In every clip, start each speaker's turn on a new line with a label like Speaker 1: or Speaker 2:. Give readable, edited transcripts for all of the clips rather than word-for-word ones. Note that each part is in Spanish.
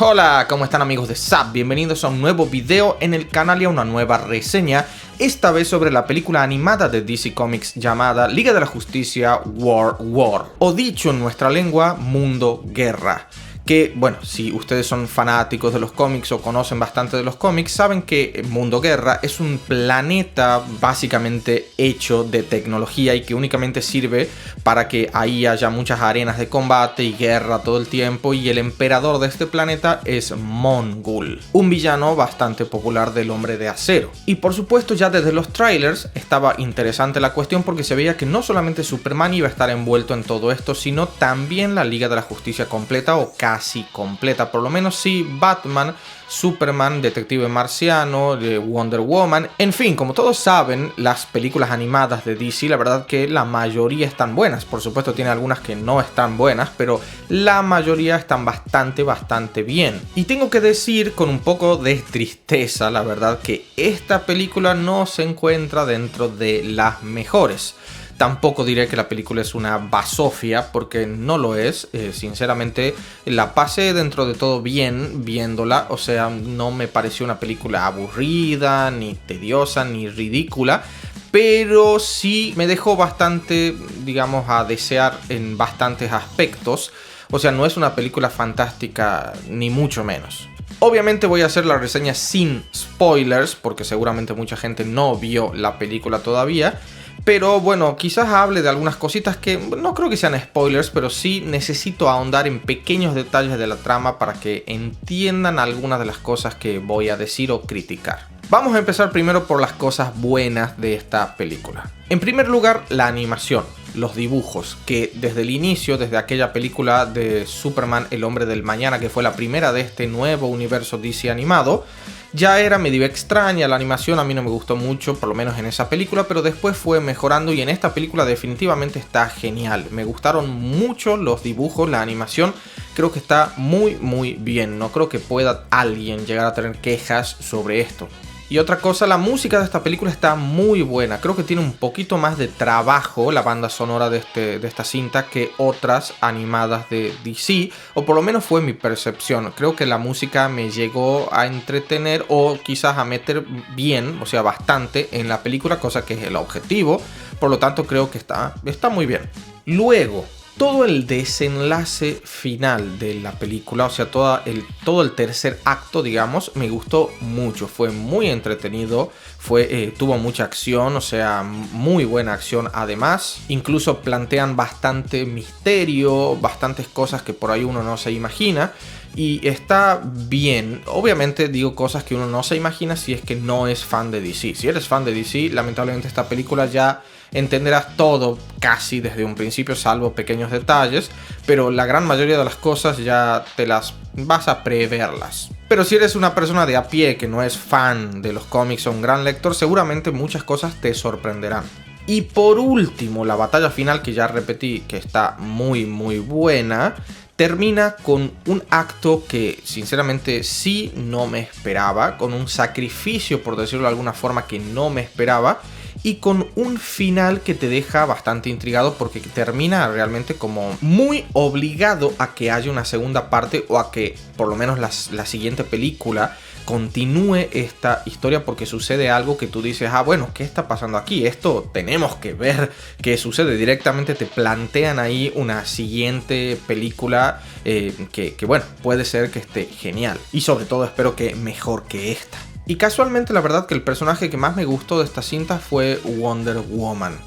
Speaker 1: Hola, ¿cómo están amigos de Zap? Bienvenidos a un nuevo video en el canal y a una nueva reseña, esta vez sobre la película animada de DC Comics llamada Liga de la Justicia War, o dicho en nuestra lengua, Mundo Guerra. Que, bueno, si ustedes son fanáticos de los cómics o conocen bastante de los cómics, saben que Mundo Guerra es un planeta básicamente hecho de tecnología y que únicamente sirve para que ahí haya muchas arenas de combate y guerra todo el tiempo, y el emperador de este planeta es Mongul, un villano bastante popular del Hombre de Acero. Y por supuesto ya desde los trailers estaba interesante la cuestión porque se veía que no solamente Superman iba a estar envuelto en todo esto, sino también la Liga de la Justicia completa o casi completa, por lo menos sí Batman, Superman, Detective Marciano, Wonder Woman, en fin, como todos saben, las películas animadas de DC, la verdad que la mayoría están buenas, por supuesto tiene algunas que no están buenas, pero la mayoría están bastante bien. Y tengo que decir con un poco de tristeza, la verdad, que esta película no se encuentra dentro de las mejores. Tampoco diré que la película es una basofia, porque no lo es. Sinceramente, la pasé dentro de todo bien viéndola. O sea, no me pareció una película aburrida, ni tediosa, ni ridícula. Pero sí me dejó bastante, digamos, a desear en bastantes aspectos. O sea, no es una película fantástica, ni mucho menos. Obviamente voy a hacer la reseña sin spoilers, porque seguramente mucha gente no vio la película todavía. Pero bueno, quizás hable de algunas cositas que no creo que sean spoilers, pero sí necesito ahondar en pequeños detalles de la trama para que entiendan algunas de las cosas que voy a decir o criticar. Vamos a empezar primero por las cosas buenas de esta película. En primer lugar, la animación, los dibujos, que desde el inicio, desde aquella película de Superman, el Hombre del Mañana, que fue la primera de este nuevo universo DC animado, ya era medio extraña la animación, a mí no me gustó mucho, por lo menos en esa película, pero después fue mejorando y en esta película definitivamente está genial. Me gustaron mucho los dibujos, la animación, creo que está muy bien, no creo que pueda alguien llegar a tener quejas sobre esto. Y otra cosa, la música de esta película está muy buena. Creo que tiene un poquito más de trabajo la banda sonora de esta cinta que otras animadas de DC, o por lo menos fue mi percepción. Creo que la música me llegó a entretener o quizás a meter bien, o sea, bastante en la película, cosa que es el objetivo. Por lo tanto, creo que está muy bien. Luego, todo el desenlace final de la película, o sea, todo el tercer acto, digamos, me gustó mucho. Fue muy entretenido, tuvo mucha acción, o sea, muy buena acción. Además, incluso plantean bastante misterio, bastantes cosas que por ahí uno no se imagina. Y está bien. Obviamente digo cosas que uno no se imagina si es que no es fan de DC. Si eres fan de DC, lamentablemente esta película ya entenderás todo casi desde un principio, salvo pequeños detalles, pero la gran mayoría de las cosas ya te las vas a preverlas. Pero si eres una persona de a pie que no es fan de los cómics o un gran lector, seguramente muchas cosas te sorprenderán. Y por último, la batalla final, que ya repetí que está muy buena, termina con un acto que sinceramente sí no me esperaba, con un sacrificio, por decirlo de alguna forma, que no me esperaba, y con un final que te deja bastante intrigado porque termina realmente como muy obligado a que haya una segunda parte o a que por lo menos la siguiente película continúe esta historia, porque sucede algo que tú dices, bueno, ¿qué está pasando aquí? Esto tenemos que ver qué sucede. Directamente te plantean ahí una siguiente película que bueno, puede ser que esté genial y sobre todo espero que mejor que esta. Y casualmente la verdad que el personaje que más me gustó de esta cinta fue Wonder Woman.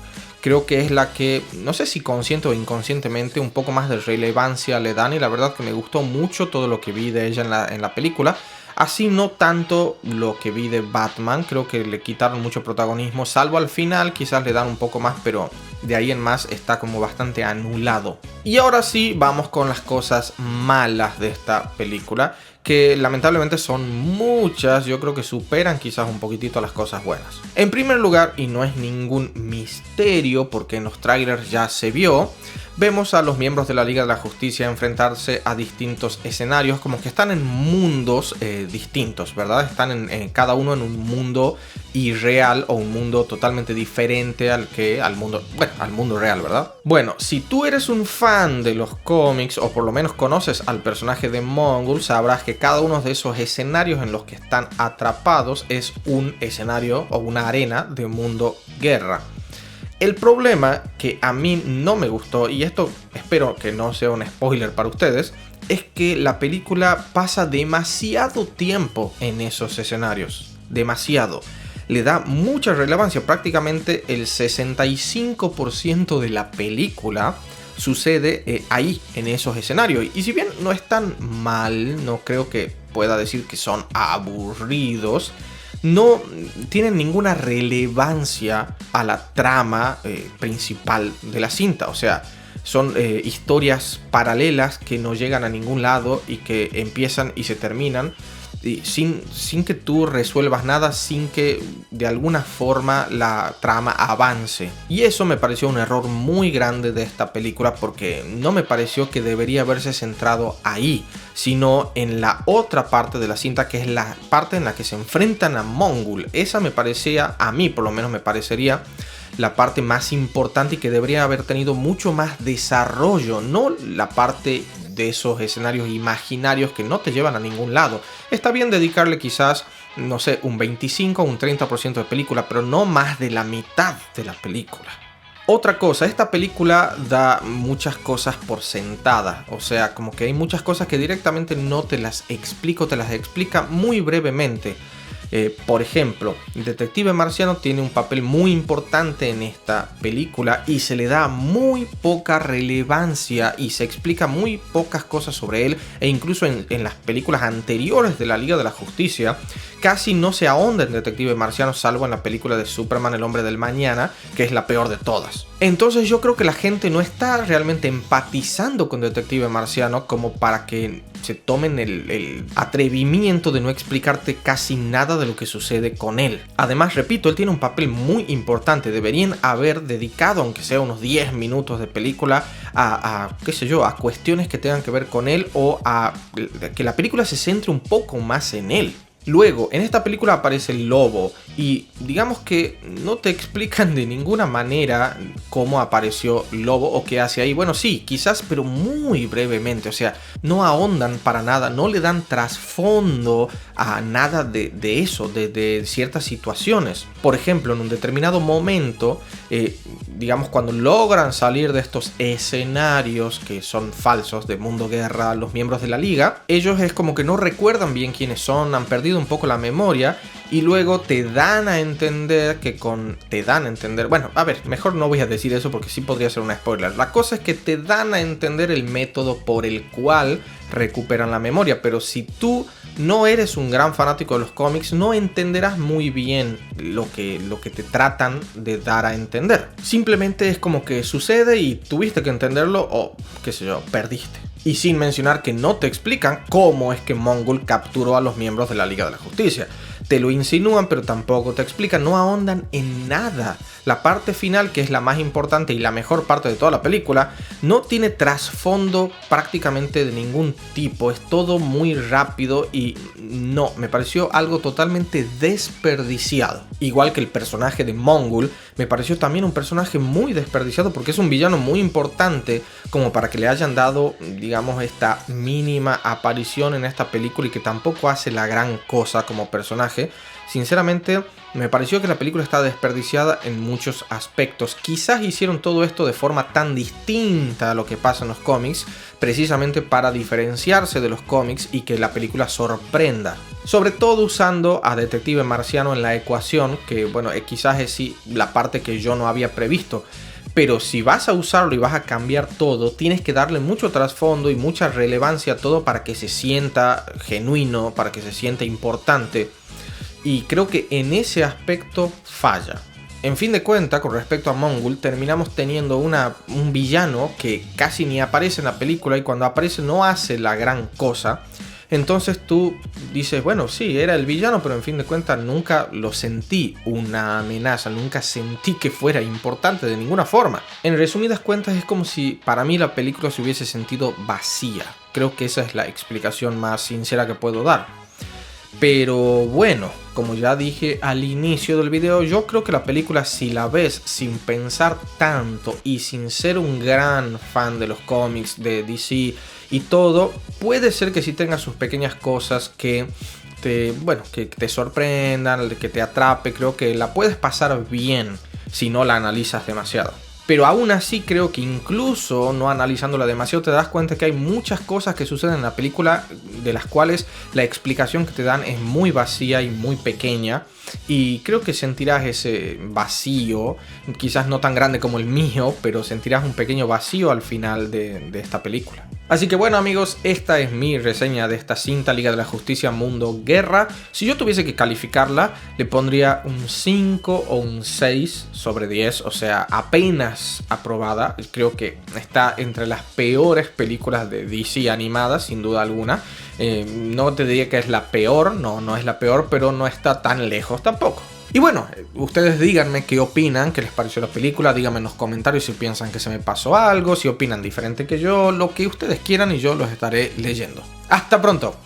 Speaker 1: Creo que es la que, no sé si consciente o inconscientemente, un poco más de relevancia le dan, y la verdad que me gustó mucho todo lo que vi de ella en la película. Así no tanto lo que vi de Batman, creo que le quitaron mucho protagonismo, salvo al final quizás le dan un poco más, pero de ahí en más está como bastante anulado. Y ahora sí, vamos con las cosas malas de esta película, que lamentablemente son muchas, yo creo que superan quizás un poquitito las cosas buenas. En primer lugar, y no es ningún misterio porque en los trailers ya se vio, vemos a los miembros de la Liga de la Justicia enfrentarse a distintos escenarios, como que están en mundos distintos, ¿verdad? Están cada uno en un mundo irreal o un mundo totalmente diferente al mundo real, ¿verdad? Bueno, si tú eres un fan de los cómics o por lo menos conoces al personaje de Mongul, sabrás que cada uno de esos escenarios en los que están atrapados es un escenario o una arena de mundo guerra. El problema que a mí no me gustó, y esto espero que no sea un spoiler para ustedes, es que la película pasa demasiado tiempo en esos escenarios. Demasiado. Le da mucha relevancia. Prácticamente el 65% de la película sucede ahí, en esos escenarios. Y si bien no están mal, no creo que pueda decir que son aburridos, no tienen ninguna relevancia a la trama principal de la cinta. O sea, son historias paralelas que no llegan a ningún lado y que empiezan y se terminan sin que tú resuelvas nada, sin que de alguna forma la trama avance. Y eso me pareció un error muy grande de esta película, porque no me pareció que debería haberse centrado ahí, sino en la otra parte de la cinta, que es la parte en la que se enfrentan a Mongul. Esa me parecía, a mí por lo menos me parecería, la parte más importante y que debería haber tenido mucho más desarrollo, no la parte de esos escenarios imaginarios que no te llevan a ningún lado. Está bien dedicarle quizás, no sé, un 25 o un 30% de película, pero no más de la mitad de la película. Otra cosa, esta película da muchas cosas por sentada, o sea, como que hay muchas cosas que directamente no te las explico, te las explica muy brevemente. Por ejemplo, el detective marciano tiene un papel muy importante en esta película y se le da muy poca relevancia y se explica muy pocas cosas sobre él, e incluso en las películas anteriores de la Liga de la Justicia casi no se ahonda en detective marciano, salvo en la película de Superman, el hombre del mañana, que es la peor de todas. Entonces yo creo que la gente no está realmente empatizando con detective marciano como para que se tomen el atrevimiento de no explicarte casi nada de lo que sucede con él. Además, repito, él tiene un papel muy importante. Deberían haber dedicado, aunque sea unos 10 minutos de película, qué sé yo, a cuestiones que tengan que ver con él, o a que la película se centre un poco más en él. Luego, en esta película aparece el lobo y digamos que no te explican de ninguna manera cómo apareció Lobo o qué hace ahí. Bueno, sí, quizás, pero muy brevemente. O sea, no ahondan para nada, no le dan trasfondo a nada de eso, de ciertas situaciones. Por ejemplo, en un determinado momento, digamos, cuando logran salir de estos escenarios que son falsos de mundo guerra, los miembros de la liga, ellos es como que no recuerdan bien quiénes son, han perdido un poco la memoria, y luego te dan a entender bueno, a ver, mejor no voy a decir eso porque sí podría ser una spoiler. La cosa es que te dan a entender el método por el cual recuperan la memoria, pero si tú no eres un gran fanático de los cómics, no entenderás muy bien lo que te tratan de dar a entender. Simplemente es como que sucede y tuviste que entenderlo, o qué sé yo, perdiste. Y sin mencionar que no te explican cómo es que Mongul capturó a los miembros de la Liga de la Justicia. Te lo insinúan, pero tampoco te explican, no ahondan en nada. La parte final, que es la más importante y la mejor parte de toda la película, no tiene trasfondo prácticamente de ningún tipo. Es todo muy rápido y no, me pareció algo totalmente desperdiciado. Igual que el personaje de Mongul, me pareció también un personaje muy desperdiciado, porque es un villano muy importante como para que le hayan dado, digamos, esta mínima aparición en esta película y que tampoco hace la gran cosa como personaje. Sinceramente, me pareció que la película está desperdiciada en muchos aspectos. Quizás hicieron todo esto de forma tan distinta a lo que pasa en los cómics, precisamente para diferenciarse de los cómics y que la película sorprenda. Sobre todo usando a Detective Marciano en la ecuación, que bueno, quizás es sí la parte que yo no había previsto. Pero si vas a usarlo y vas a cambiar todo, tienes que darle mucho trasfondo y mucha relevancia a todo para que se sienta genuino, para que se sienta importante. Y creo que en ese aspecto falla. En fin de cuentas, con respecto a Mongul, terminamos teniendo un villano que casi ni aparece en la película, y cuando aparece no hace la gran cosa. Entonces tú dices, bueno, sí, era el villano, pero en fin de cuentas nunca lo sentí una amenaza, nunca sentí que fuera importante de ninguna forma. En resumidas cuentas es como si para mí la película se hubiese sentido vacía. Creo que esa es la explicación más sincera que puedo dar. Pero bueno, como ya dije al inicio del video, yo creo que la película, si la ves sin pensar tanto y sin ser un gran fan de los cómics de DC y todo, puede ser que sí tenga sus pequeñas cosas que que te sorprendan, que te atrape. Creo que la puedes pasar bien si no la analizas demasiado. Pero aún así creo que incluso no analizándola demasiado te das cuenta que hay muchas cosas que suceden en la película de las cuales la explicación que te dan es muy vacía y muy pequeña. Y creo que sentirás ese vacío, quizás no tan grande como el mío, pero sentirás un pequeño vacío al final de esta película. Así que bueno amigos, esta es mi reseña de esta cinta Liga de la Justicia Mundo Guerra. Si yo tuviese que calificarla, le pondría un 5 o un 6 sobre 10, o sea, apenas aprobada. Creo que está entre las peores películas de DC animadas, sin duda alguna. No te diría que es la peor, no es la peor, pero no está tan lejos tampoco. Y bueno, ustedes díganme qué opinan, qué les pareció la película, díganme en los comentarios si piensan que se me pasó algo, si opinan diferente que yo, lo que ustedes quieran y yo los estaré leyendo. ¡Hasta pronto!